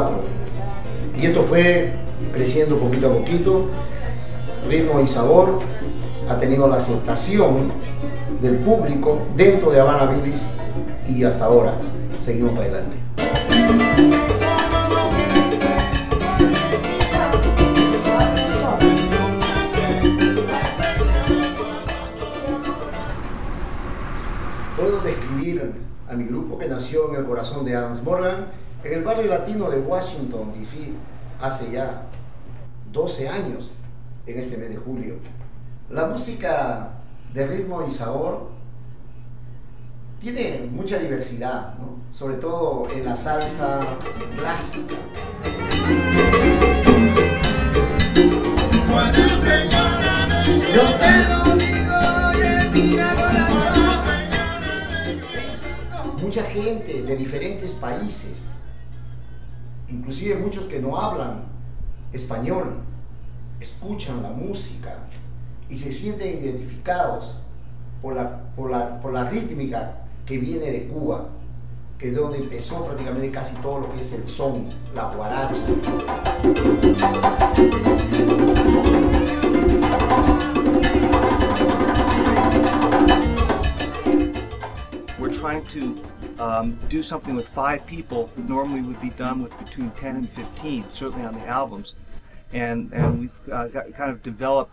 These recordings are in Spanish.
4. Y esto fue creciendo poquito a poquito. Ritmo y Sabor ha tenido la aceptación del público dentro de Habana Billy's y hasta ahora seguimos para adelante. Puedo describir a mi grupo que nació en el corazón de Adams Morgan, en el barrio latino de Washington, D.C., hace ya 12 años en este mes de julio. La música de Ritmo y Sabor tiene mucha diversidad, ¿no? Sobre todo en la salsa clásica. Yo te lo digo, oye, mira corazón. Mucha gente de diferentes países, inclusive muchos que no hablan español, escuchan la música y se sienten identificados por la rítmica que viene de Cuba, que es donde empezó prácticamente casi todo lo que es el son, la guaracha. We're trying to do something with 5 people who normally would be done with between 10 and 15, certainly on the albums. And we've kind of developed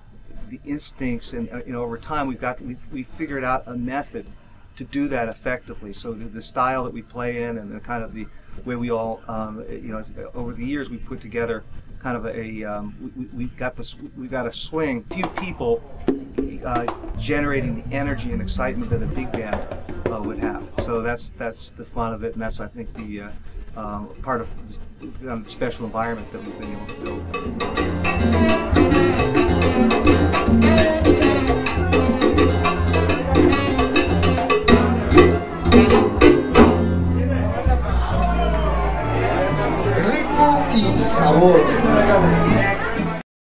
the instincts, and over time we've figured out a method to do that effectively. So the style that we play in, and the kind of the way we all over the years we put together kind of we've got a swing. Few people generating the energy and excitement that a big band would have. So that's the fun of it, and that's, I think, the part of the special environment that we've been able to build.